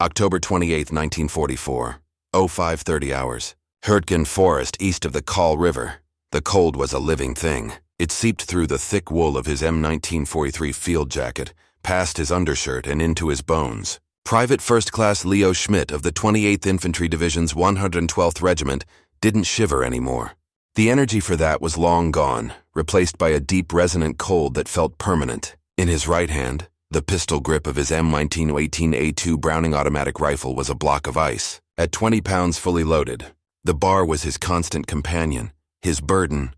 October 28, 1944. 05:30 hours. Hurtgen Forest east of the Kahl River. The cold was a living thing. It seeped through the thick wool of his M1943 field jacket, past his undershirt and into his bones. Private First Class Leo Schmidt of the 28th Infantry Division's 112th Regiment didn't shiver anymore. The energy for that was long gone, replaced by a deep resonant cold that felt permanent. In his right hand, the pistol grip of his M1918A2 Browning automatic rifle was a block of ice. At 20 pounds fully loaded, the bar was his constant companion, his burden,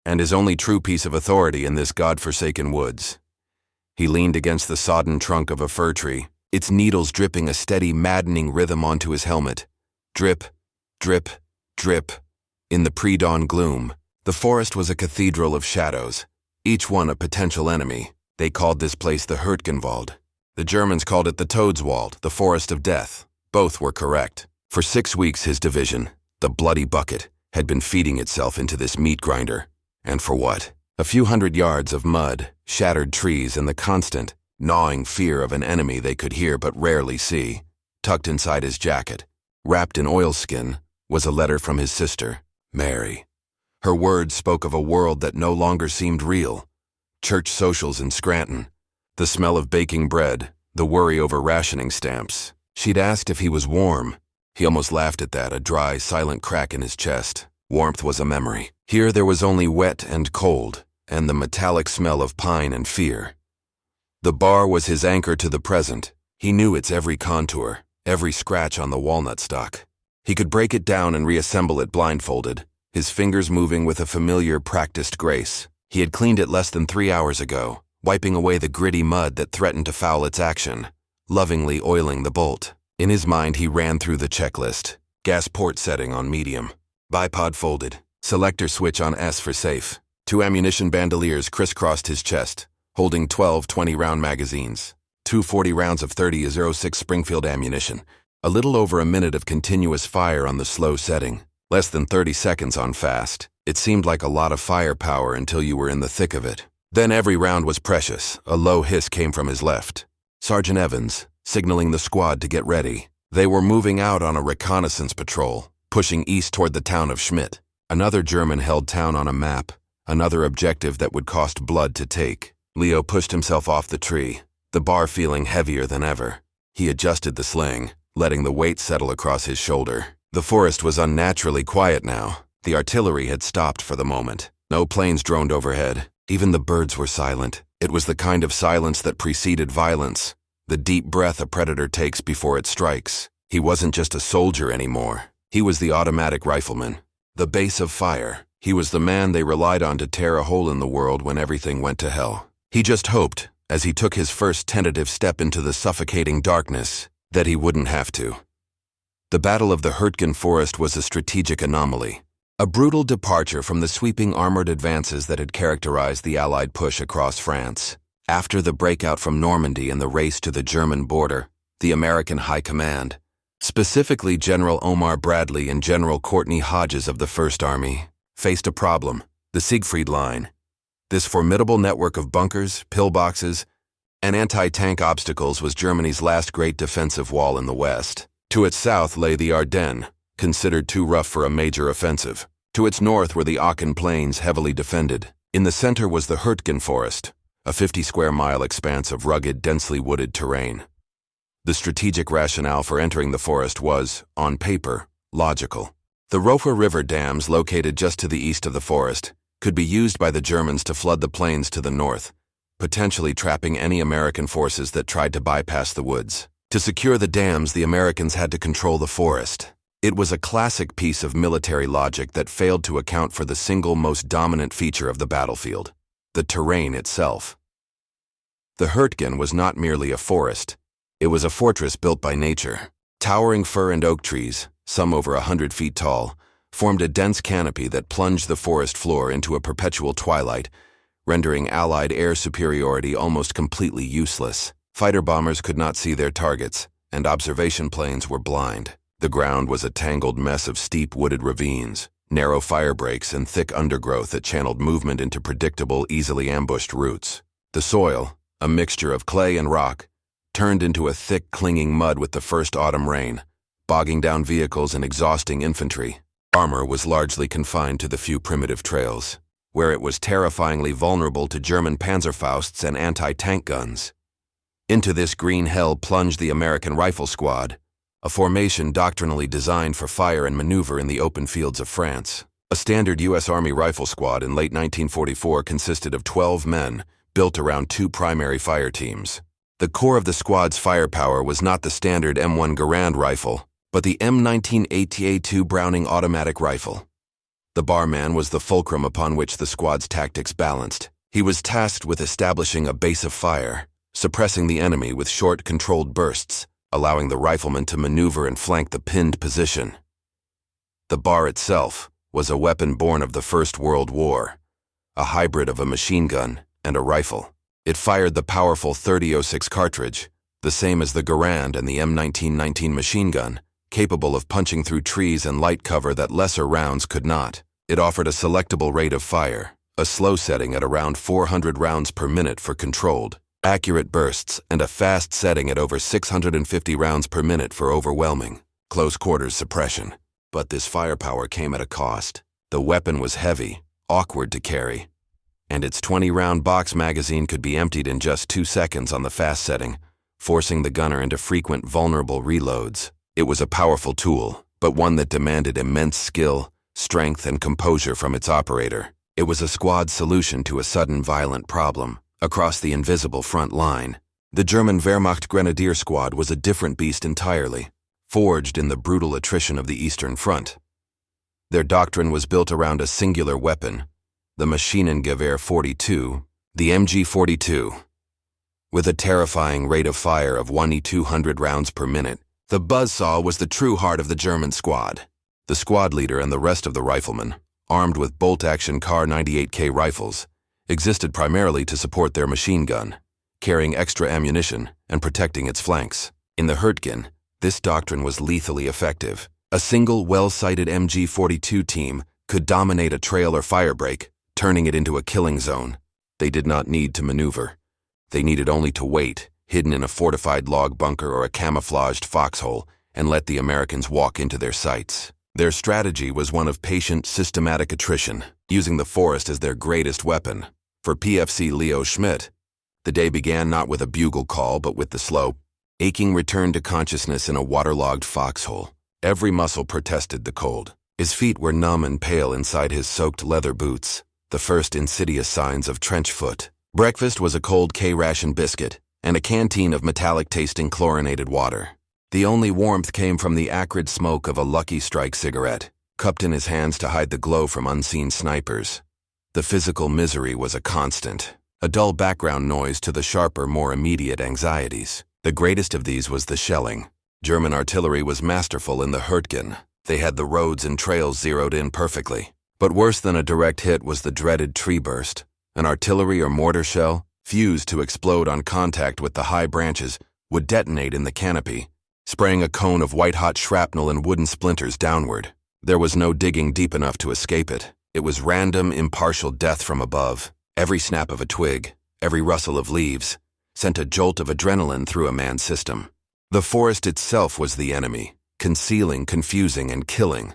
and his only true piece of authority in this god-forsaken woods. He leaned against the sodden trunk of a fir tree, its needles dripping a steady, maddening rhythm onto his helmet. Drip, drip, drip. In the pre-dawn gloom, the forest was a cathedral of shadows, each one a potential enemy. They called this place the Hurtgenwald. The Germans called it the Toadswald, the Forest of Death. Both were correct. For 6 weeks his division, the Bloody Bucket, had been feeding itself into this meat grinder. And for what? A few hundred yards of mud, shattered trees, and the constant, gnawing fear of an enemy they could hear but rarely see. Tucked inside his jacket, wrapped in oilskin, was a letter from his sister, Mary. Her words spoke of a world that no longer seemed real. Church socials in Scranton, the smell of baking bread, the worry over rationing stamps. She'd asked if he was warm. He almost laughed at that, a dry, silent crack in his chest. Warmth was a memory. Here there was only wet and cold, and the metallic smell of pine and fear. The bar was his anchor to the present. He knew its every contour, every scratch on the walnut stalk. He could break it down and reassemble it blindfolded, his fingers moving with a familiar, practiced grace. He had cleaned it less than 3 hours ago, wiping away the gritty mud that threatened to foul its action, lovingly oiling the bolt. In his mind he ran through the checklist. Gas port setting on medium. Bipod folded. Selector switch on S for safe. 2 ammunition bandoliers crisscrossed his chest, holding 12 20-round magazines. 2 40 rounds of 30-06 Springfield ammunition. A little over a minute of continuous fire on the slow setting. Less than 30 seconds on fast. It seemed like a lot of firepower until you were in the thick of it. Then every round was precious. A low hiss came from his left. Sergeant Evans, signaling the squad to get ready. They were moving out on a reconnaissance patrol, pushing east toward the town of Schmidt. Another German-held town on a map, another objective that would cost blood to take. Leo pushed himself off the tree, the bar feeling heavier than ever. He adjusted the sling, letting the weight settle across his shoulder. The forest was unnaturally quiet now. The artillery had stopped for the moment. No planes droned overhead. Even the birds were silent. It was the kind of silence that preceded violence, the deep breath a predator takes before it strikes. He wasn't just a soldier anymore. He was the automatic rifleman, the base of fire. He was the man they relied on to tear a hole in the world when everything went to hell. He just hoped, as he took his first tentative step into the suffocating darkness, that he wouldn't have to. The Battle of the Hurtgen Forest was a strategic anomaly. A brutal departure from the sweeping armored advances that had characterized the Allied push across France. After the breakout from Normandy and the race to the German border, the American High Command, specifically General Omar Bradley and General Courtney Hodges of the First Army, faced a problem: the Siegfried Line. This formidable network of bunkers, pillboxes, and anti-tank obstacles was Germany's last great defensive wall in the West. To its south lay the Ardennes, considered too rough for a major offensive. To its north were the Aachen Plains, heavily defended. In the center was the Hurtgen Forest, a 50-square-mile expanse of rugged, densely wooded terrain. The strategic rationale for entering the forest was, on paper, logical. The Rofa River dams, located just to the east of the forest, could be used by the Germans to flood the plains to the north, potentially trapping any American forces that tried to bypass the woods. To secure the dams, the Americans had to control the forest. It was a classic piece of military logic that failed to account for the single most dominant feature of the battlefield: the terrain itself. The Hurtgen was not merely a forest. It was a fortress built by nature. Towering fir and oak trees, some over 100 feet tall, formed a dense canopy that plunged the forest floor into a perpetual twilight, rendering Allied air superiority almost completely useless. Fighter bombers could not see their targets, and observation planes were blind. The ground was a tangled mess of steep wooded ravines, narrow fire breaks, and thick undergrowth that channeled movement into predictable, easily ambushed routes. The soil, a mixture of clay and rock, turned into a thick, clinging mud with the first autumn rain, bogging down vehicles and exhausting infantry. Armor was largely confined to the few primitive trails, where it was terrifyingly vulnerable to German Panzerfausts and anti-tank guns. Into this green hell plunged the American Rifle Squad, a formation doctrinally designed for fire and maneuver in the open fields of France. A standard U.S. Army rifle squad in late 1944 consisted of 12 men, built around two primary fire teams. The core of the squad's firepower was not the standard M1 Garand rifle, but the M19 ATA-2 Browning automatic rifle. The barman was the fulcrum upon which the squad's tactics balanced. He was tasked with establishing a base of fire, suppressing the enemy with short, controlled bursts, allowing the rifleman to maneuver and flank the pinned position. The bar itself was a weapon born of the First World War, a hybrid of a machine gun and a rifle. It fired the powerful .30-06 cartridge, the same as the Garand and the M1919 machine gun, capable of punching through trees and light cover that lesser rounds could not. It offered a selectable rate of fire, a slow setting at around 400 rounds per minute for controlled, accurate bursts, and a fast setting at over 650 rounds per minute for overwhelming, close-quarters suppression. But this firepower came at a cost. The weapon was heavy, awkward to carry, and its 20-round box magazine could be emptied in just 2 seconds on the fast setting, forcing the gunner into frequent vulnerable reloads. It was a powerful tool, but one that demanded immense skill, strength, and composure from its operator. It was a squad solution to a sudden violent problem. Across the invisible front line, the German Wehrmacht Grenadier Squad was a different beast entirely, forged in the brutal attrition of the Eastern Front. Their doctrine was built around a singular weapon, the Maschinengewehr 42, the MG42. With a terrifying rate of fire of 1,200 rounds per minute, the buzzsaw was the true heart of the German squad. The squad leader and the rest of the riflemen, armed with bolt-action Kar 98K rifles, existed primarily to support their machine gun, carrying extra ammunition and protecting its flanks. In the Hurtgen, this doctrine was lethally effective. A single, well-sighted MG42 team could dominate a trail or firebreak, turning it into a killing zone. They did not need to maneuver. They needed only to wait, hidden in a fortified log bunker or a camouflaged foxhole, and let the Americans walk into their sights. Their strategy was one of patient, systematic attrition, using the forest as their greatest weapon. For PFC Leo Schmidt, the day began not with a bugle call but with the slow, aching return to consciousness in a waterlogged foxhole. Every muscle protested the cold. His feet were numb and pale inside his soaked leather boots, the first insidious signs of trench foot. Breakfast was a cold K-ration biscuit and a canteen of metallic-tasting chlorinated water. The only warmth came from the acrid smoke of a Lucky Strike cigarette, cupped in his hands to hide the glow from unseen snipers. The physical misery was a constant, a dull background noise to the sharper, more immediate anxieties. The greatest of these was the shelling. German artillery was masterful in the Hurtgen. They had the roads and trails zeroed in perfectly. But worse than a direct hit was the dreaded tree burst. An artillery or mortar shell, fused to explode on contact with the high branches, would detonate in the canopy, spraying a cone of white-hot shrapnel and wooden splinters downward. There was no digging deep enough to escape it. It was random, impartial death from above. Every snap of a twig, every rustle of leaves, sent a jolt of adrenaline through a man's system. The forest itself was the enemy, concealing, confusing, and killing.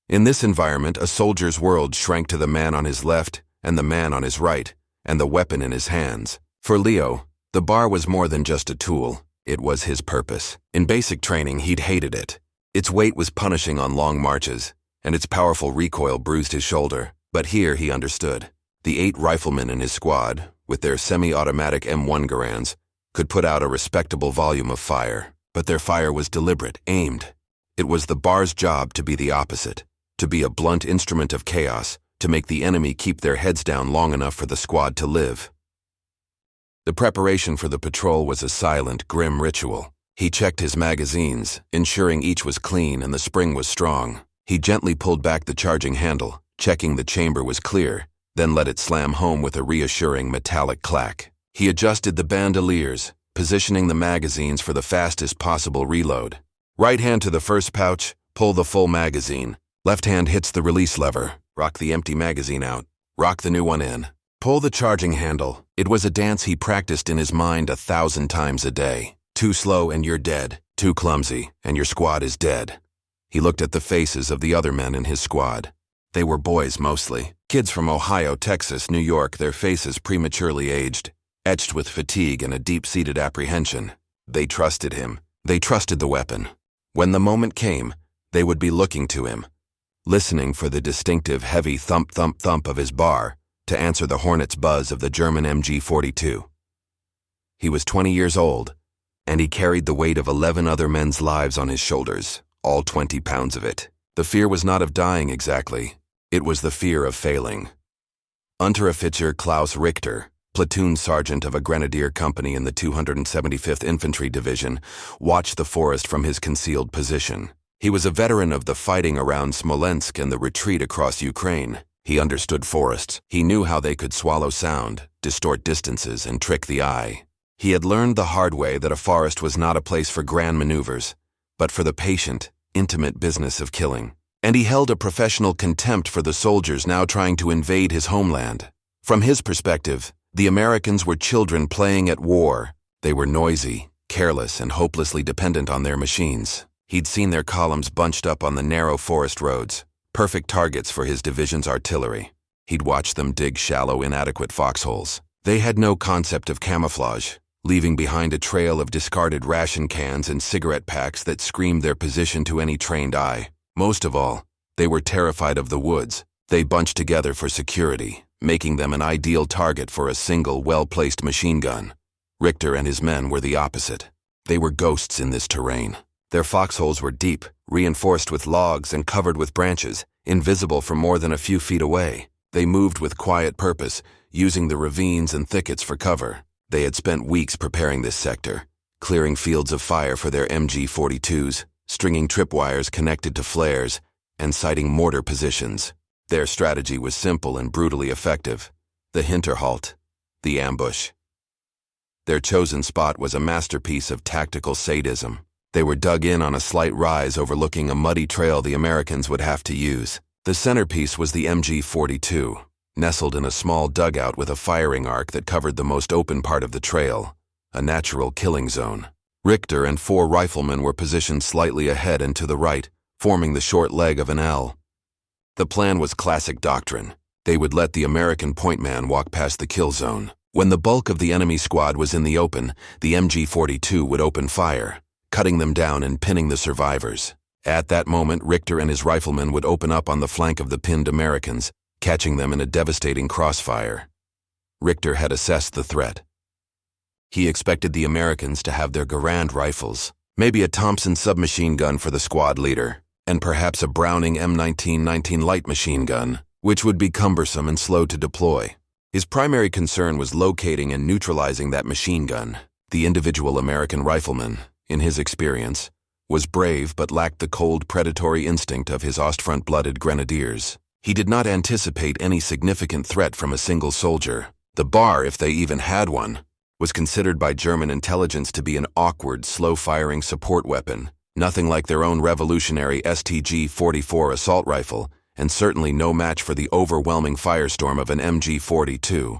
In this environment, a soldier's world shrank to the man on his left and the man on his right, and the weapon in his hands. For Leo, the bar was more than just a tool. It was his purpose. In basic training, he'd hated it. Its weight was punishing on long marches, and its powerful recoil bruised his shoulder. But here he understood. The 8 riflemen in his squad, with their semi-automatic M1 Garands, could put out a respectable volume of fire, but their fire was deliberate, aimed. It was the bar's job to be the opposite, to be a blunt instrument of chaos, to make the enemy keep their heads down long enough for the squad to live. The preparation for the patrol was a silent, grim ritual. He checked his magazines, ensuring each was clean and the spring was strong. He gently pulled back the charging handle, checking the chamber was clear, then let it slam home with a reassuring metallic clack. He adjusted the bandoliers, positioning the magazines for the fastest possible reload. Right hand to the first pouch, pull the full magazine. Left hand hits the release lever, rock the empty magazine out, rock the new one in. Pull the charging handle. It was a dance he practiced in his mind 1,000 times a day. Too slow and you're dead. Too clumsy and your squad is dead. He looked at the faces of the other men in his squad. They were boys mostly. Kids from Ohio, Texas, New York, their faces prematurely aged, etched with fatigue and a deep-seated apprehension. They trusted him. They trusted the weapon. When the moment came, they would be looking to him, listening for the distinctive heavy thump-thump-thump of his bar to answer the hornet's buzz of the German MG-42. He was 20 years old, and he carried the weight of 11 other men's lives on his shoulders, all 20 pounds of it. The fear was not of dying exactly. It was the fear of failing. Unteroffizier Klaus Richter, platoon sergeant of a grenadier company in the 275th Infantry Division, watched the forest from his concealed position. He was a veteran of the fighting around Smolensk and the retreat across Ukraine. He understood forests. He knew how they could swallow sound, distort distances, and trick the eye. He had learned the hard way that a forest was not a place for grand maneuvers, but for the patient, intimate business of killing. And he held a professional contempt for the soldiers now trying to invade his homeland. From his perspective, the Americans were children playing at war. They were noisy, careless, and hopelessly dependent on their machines. He'd seen their columns bunched up on the narrow forest roads, perfect targets for his division's artillery. He'd watched them dig shallow, inadequate foxholes. They had no concept of camouflage, leaving behind a trail of discarded ration cans and cigarette packs that screamed their position to any trained eye. Most of all, they were terrified of the woods. They bunched together for security, making them an ideal target for a single, well-placed machine gun. Richter and his men were the opposite. They were ghosts in this terrain. Their foxholes were deep, reinforced with logs and covered with branches, invisible from more than a few feet away. They moved with quiet purpose, using the ravines and thickets for cover. They had spent weeks preparing this sector, clearing fields of fire for their MG-42s, stringing tripwires connected to flares, and sighting mortar positions. Their strategy was simple and brutally effective: the Hinterhalt, the ambush. Their chosen spot was a masterpiece of tactical sadism. They were dug in on a slight rise overlooking a muddy trail the Americans would have to use. The centerpiece was the MG-42, nestled in a small dugout with a firing arc that covered the most open part of the trail, a natural killing zone. Richter and 4 riflemen were positioned slightly ahead and to the right, forming the short leg of an L. The plan was classic doctrine. They would let the American point man walk past the kill zone. When the bulk of the enemy squad was in the open, the MG-42 would open fire, cutting them down and pinning the survivors. At that moment, Richter and his riflemen would open up on the flank of the pinned Americans, catching them in a devastating crossfire. Richter had assessed the threat. He expected the Americans to have their Garand rifles, maybe a Thompson submachine gun for the squad leader, and perhaps a Browning M1919 light machine gun, which would be cumbersome and slow to deploy. His primary concern was locating and neutralizing that machine gun. The individual American rifleman, in his experience, was brave but lacked the cold predatory instinct of his Ostfront-blooded grenadiers. He did not anticipate any significant threat from a single soldier. The bar, if they even had one, was considered by German intelligence to be an awkward, slow-firing support weapon, nothing like their own revolutionary STG-44 assault rifle, and certainly no match for the overwhelming firestorm of an MG-42.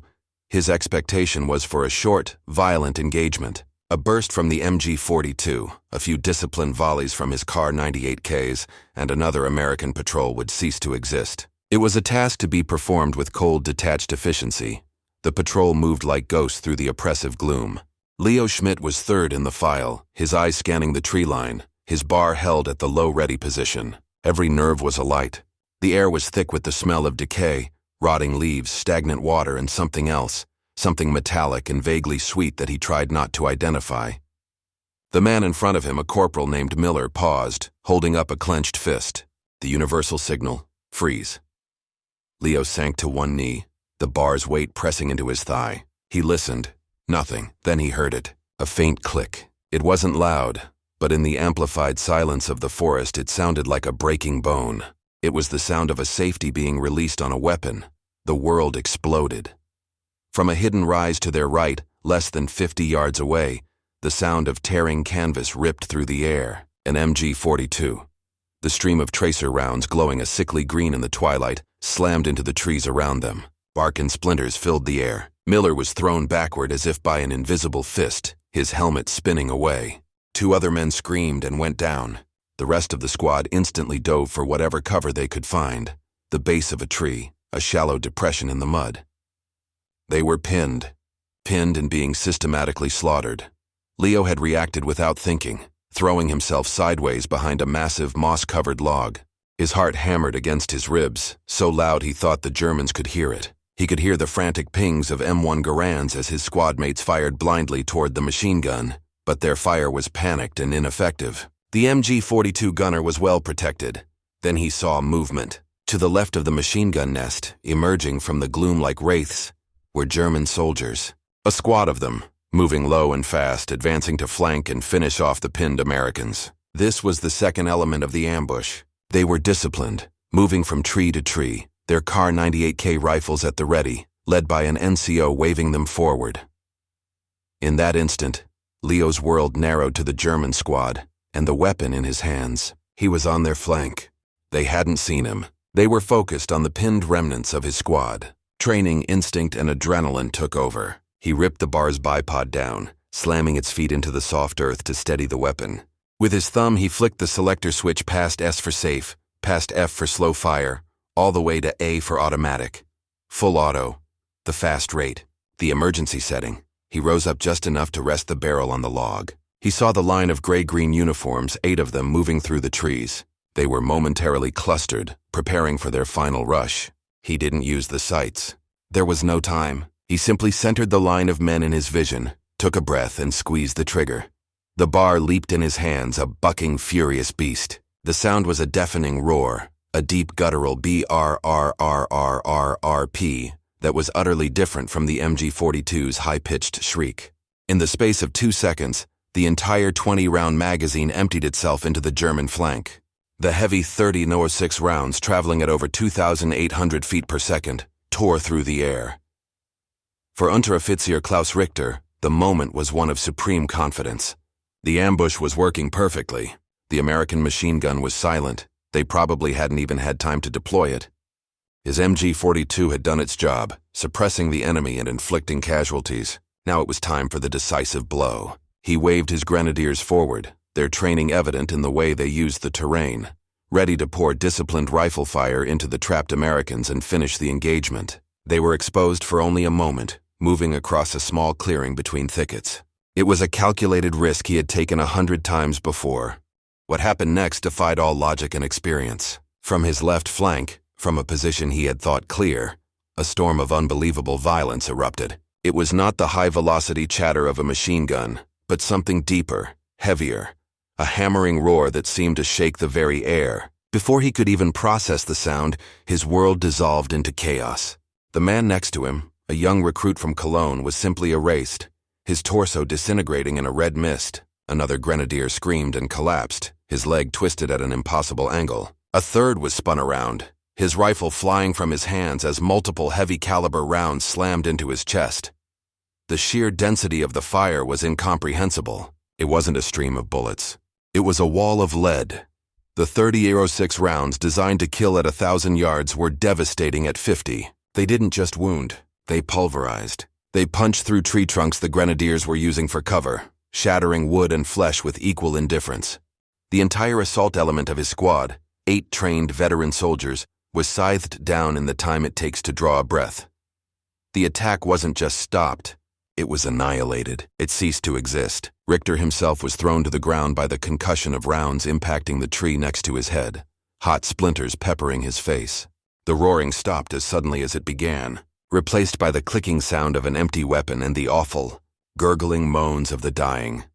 His expectation was for a short, violent engagement. A burst from the MG-42, a few disciplined volleys from his Kar 98Ks, and another American patrol would cease to exist. It was a task to be performed with cold, detached efficiency. The patrol moved like ghosts through the oppressive gloom. Leo Schmidt was third in the file, his eyes scanning the tree line, his bar held at the low ready position. Every nerve was alight. The air was thick with the smell of decay, rotting leaves, stagnant water, and something else, something metallic and vaguely sweet that he tried not to identify. The man in front of him, a corporal named Miller, paused, holding up a clenched fist. The universal signal: freeze. Leo sank to one knee, the bar's weight pressing into his thigh. He listened. Nothing. Then he heard it. A faint click. It wasn't loud, but in the amplified silence of the forest it sounded like a breaking bone. It was the sound of a safety being released on a weapon. The world exploded. From a hidden rise to their right, less than 50 yards away, the sound of tearing canvas ripped through the air. An MG-42. The stream of tracer rounds, glowing a sickly green in the twilight, slammed into the trees around them. Bark and splinters filled the air. Miller was thrown backward as if by an invisible fist, his helmet spinning away. 2 other men screamed and went down. The rest of the squad instantly dove for whatever cover they could find. The base of a tree, a shallow depression in the mud. They were pinned and being systematically slaughtered. Leo had reacted without thinking, throwing himself sideways behind a massive moss-covered log. His heart hammered against his ribs, so loud he thought the Germans could hear it. He could hear the frantic pings of M1 Garands as his squad mates fired blindly toward the machine gun, but their fire was panicked and ineffective. The MG-42 gunner was well protected. Then he saw movement. To the left of the machine gun nest, emerging from the gloom like wraiths, were German soldiers. A squad of them, moving low and fast, advancing to flank and finish off the pinned Americans. This was the second element of the ambush. They were disciplined, moving from tree to tree, their Kar 98K rifles at the ready, led by an NCO waving them forward. In that instant, Leo's world narrowed to the German squad, and the weapon in his hands. He was on their flank. They hadn't seen him. They were focused on the pinned remnants of his squad. Training instinct and adrenaline took over. He ripped the bar's bipod down, slamming its feet into the soft earth to steady the weapon. With his thumb, he flicked the selector switch past S for safe, past F for slow fire, all the way to A for automatic. Full auto. The fast rate. The emergency setting. He rose up just enough to rest the barrel on the log. He saw the line of gray-green uniforms, 8 of them moving through the trees. They were momentarily clustered, preparing for their final rush. He didn't use the sights. There was no time. He simply centered the line of men in his vision, took a breath, and squeezed the trigger. The bar leaped in his hands, a bucking, furious beast. The sound was a deafening roar, a deep guttural BRRRRRRP that was utterly different from the MG-42's high-pitched shriek. In the space of 2 seconds, the entire 20-round magazine emptied itself into the German flank. The heavy 30-06 rounds, traveling at over 2,800 feet per second, tore through the air. For Unteroffizier Klaus Richter, the moment was one of supreme confidence. The ambush was working perfectly. The American machine gun was silent. They probably hadn't even had time to deploy it. His MG-42 had done its job, suppressing the enemy and inflicting casualties. Now it was time for the decisive blow. He waved his grenadiers forward, their training evident in the way they used the terrain, ready to pour disciplined rifle fire into the trapped Americans and finish the engagement. They were exposed for only a moment, moving across a small clearing between thickets. It was a calculated risk he had taken 100 times before. What happened next defied all logic and experience. From his left flank, from a position he had thought clear, a storm of unbelievable violence erupted. It was not the high-velocity chatter of a machine gun, but something deeper, heavier, a hammering roar that seemed to shake the very air. Before he could even process the sound, his world dissolved into chaos. The man next to him, a young recruit from Cologne, was simply erased, his torso disintegrating in a red mist. Another grenadier screamed and collapsed, his leg twisted at an impossible angle. A third was spun around, his rifle flying from his hands as multiple heavy-caliber rounds slammed into his chest. The sheer density of the fire was incomprehensible. It wasn't a stream of bullets. It was a wall of lead. The 30-06 rounds designed to kill at 1,000 yards were devastating at 50. They didn't just wound, they pulverized. They punched through tree trunks the grenadiers were using for cover, shattering wood and flesh with equal indifference. The entire assault element of his squad, 8 trained veteran soldiers, was scythed down in the time it takes to draw a breath. The attack wasn't just stopped. It was annihilated. It ceased to exist. Richter himself was thrown to the ground by the concussion of rounds impacting the tree next to his head, hot splinters peppering his face. The roaring stopped as suddenly as it began, replaced by the clicking sound of an empty weapon and the awful, gurgling moans of the dying.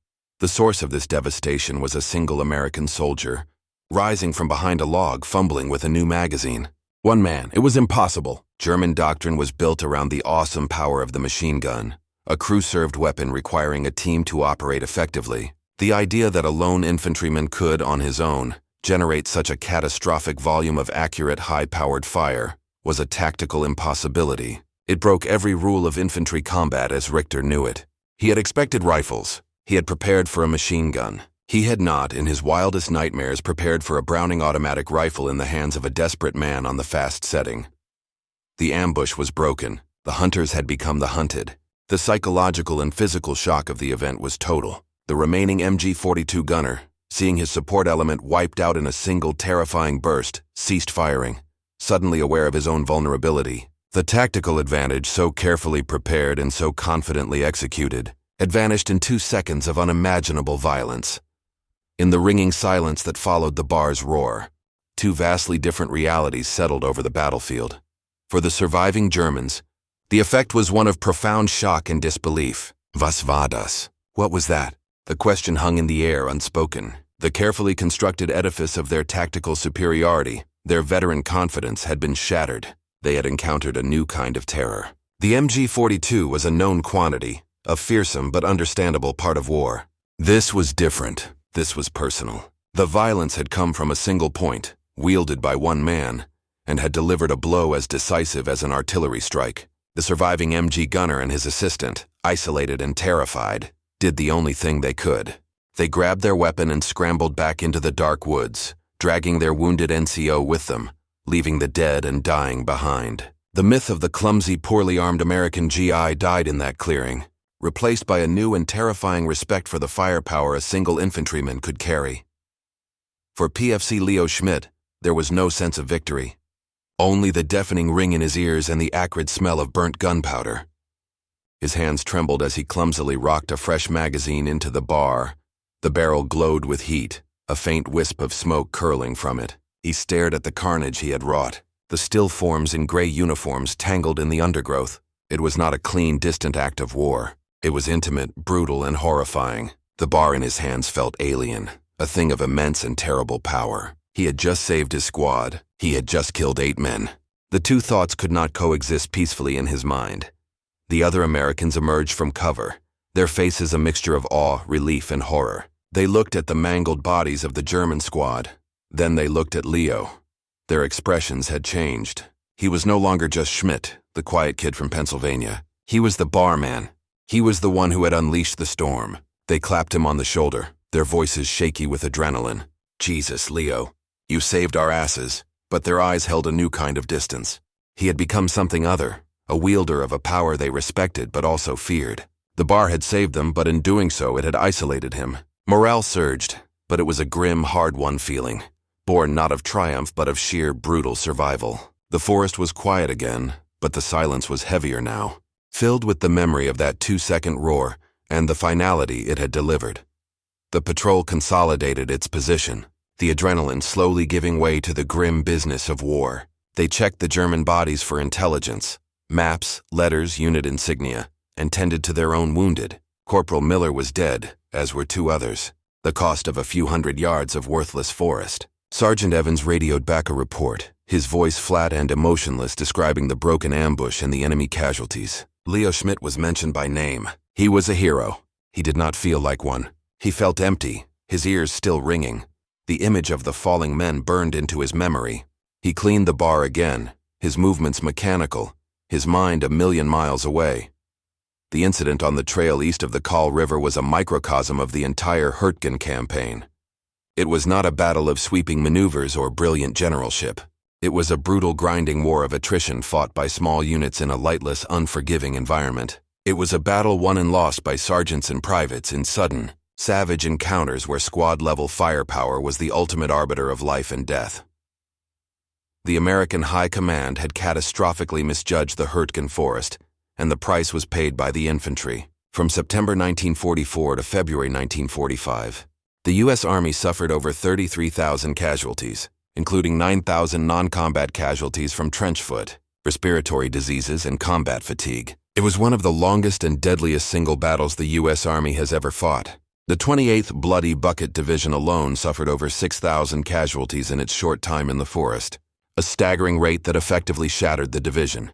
The source of this devastation was a single American soldier, rising from behind a log, fumbling with a new magazine. One man. It was impossible. German doctrine was built around the awesome power of the machine gun, a crew-served weapon requiring a team to operate effectively. The idea that a lone infantryman could, on his own, generate such a catastrophic volume of accurate, high-powered fire was a tactical impossibility. It broke every rule of infantry combat as Richter knew it. He had expected rifles. He had prepared for a machine gun. He had not, in his wildest nightmares, prepared for a Browning automatic rifle in the hands of a desperate man on the fast setting. The ambush was broken. The hunters had become the hunted. The psychological and physical shock of the event was total. The remaining MG-42 gunner, seeing his support element wiped out in a single terrifying burst, ceased firing, suddenly aware of his own vulnerability. The tactical advantage, so carefully prepared and so confidently executed, had vanished in 2 seconds of unimaginable violence. In the ringing silence that followed the bar's roar, 2 vastly different realities settled over the battlefield. For the surviving Germans, the effect was one of profound shock and disbelief. Was war das? What was that? The question hung in the air unspoken. The carefully constructed edifice of their tactical superiority, their veteran confidence, had been shattered. They had encountered a new kind of terror. The MG-42 was a known quantity, a fearsome but understandable part of war. This was different. This was personal. The violence had come from a single point, wielded by one man, and had delivered a blow as decisive as an artillery strike. The surviving MG gunner and his assistant, isolated and terrified, did the only thing they could. They grabbed their weapon and scrambled back into the dark woods, dragging their wounded NCO with them, leaving the dead and dying behind. The myth of the clumsy, poorly armed American G.I. died in that clearing, replaced by a new and terrifying respect for the firepower a single infantryman could carry. For PFC Leo Schmidt, there was no sense of victory. Only the deafening ring in his ears and the acrid smell of burnt gunpowder. His hands trembled as he clumsily rocked a fresh magazine into the bar. The barrel glowed with heat, a faint wisp of smoke curling from it. He stared at the carnage he had wrought. The still forms in gray uniforms tangled in the undergrowth. It was not a clean, distant act of war. It was intimate, brutal, and horrifying. The bar in his hands felt alien, a thing of immense and terrible power. He had just saved his squad. He had just killed 8 men. The 2 thoughts could not coexist peacefully in his mind. The other Americans emerged from cover, their faces a mixture of awe, relief, and horror. They looked at the mangled bodies of the German squad. Then they looked at Leo. Their expressions had changed. He was no longer just Schmidt, the quiet kid from Pennsylvania. He was the barman. He was the one who had unleashed the storm. They clapped him on the shoulder, their voices shaky with adrenaline. Jesus, Leo, you saved our asses. But their eyes held a new kind of distance. He had become something other, a wielder of a power they respected but also feared. The bar had saved them, but in doing so it had isolated him. Morale surged, but it was a grim, hard-won feeling, born not of triumph but of sheer, brutal survival. The forest was quiet again, but the silence was heavier now, filled with the memory of that 2-second roar and the finality it had delivered. The patrol consolidated its position, the adrenaline slowly giving way to the grim business of war. They checked the German bodies for intelligence, maps, letters, unit insignia, and tended to their own wounded. Corporal Miller was dead, as were 2 others, the cost of a few hundred yards of worthless forest. Sergeant Evans radioed back a report, his voice flat and emotionless, describing the broken ambush and the enemy casualties. Leo Schmidt was mentioned by name. He was a hero. He did not feel like one. He felt empty, his ears still ringing. The image of the falling men burned into his memory. He cleaned the bar again, his movements mechanical, his mind a million miles away. The incident on the trail east of the Kahl River was a microcosm of the entire Hurtgen campaign. It was not a battle of sweeping maneuvers or brilliant generalship. It was a brutal, grinding war of attrition fought by small units in a lightless, unforgiving environment. It was a battle won and lost by sergeants and privates in sudden, savage encounters where squad-level firepower was the ultimate arbiter of life and death. The American High Command had catastrophically misjudged the Hurtgen Forest, and the price was paid by the infantry. From September 1944 to February 1945, the U.S. Army suffered over 33,000 casualties, including 9,000 non-combat casualties from trench foot, respiratory diseases, and combat fatigue. It was one of the longest and deadliest single battles the U.S. Army has ever fought. The 28th Bloody Bucket Division alone suffered over 6,000 casualties in its short time in the forest, a staggering rate that effectively shattered the division.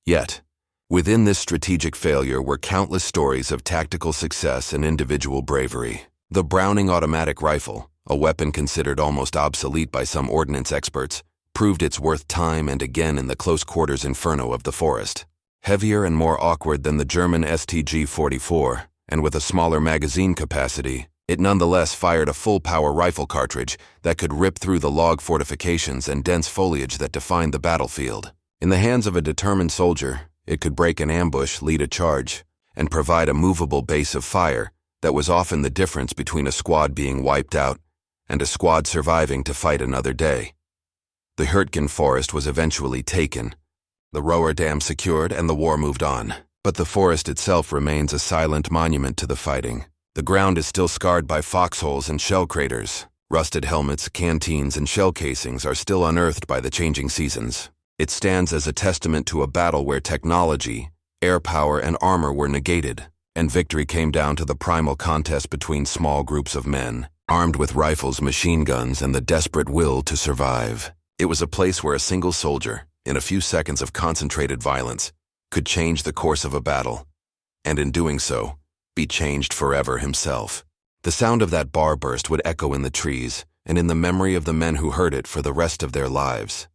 Yet, within this strategic failure were countless stories of tactical success and individual bravery. The Browning automatic rifle, a weapon considered almost obsolete by some ordnance experts, proved its worth time and again in the close-quarters inferno of the forest. Heavier and more awkward than the German STG-44, and with a smaller magazine capacity, it nonetheless fired a full-power rifle cartridge that could rip through the log fortifications and dense foliage that defined the battlefield. In the hands of a determined soldier, it could break an ambush, lead a charge, and provide a movable base of fire that was often the difference between a squad being wiped out and a squad surviving to fight another day. The Hurtgen forest was eventually taken, the Roer Dam secured, and the war moved on. But the forest itself remains a silent monument to the fighting. The ground is still scarred by foxholes and shell craters. Rusted helmets, canteens, and shell casings are still unearthed by the changing seasons. It stands as a testament to a battle where technology, air power, and armor were negated, and victory came down to the primal contest between small groups of men, armed with rifles, machine guns, and the desperate will to survive. It was a place where a single soldier, in a few seconds of concentrated violence, could change the course of a battle, and in doing so, be changed forever himself. The sound of that bar burst would echo in the trees and in the memory of the men who heard it for the rest of their lives.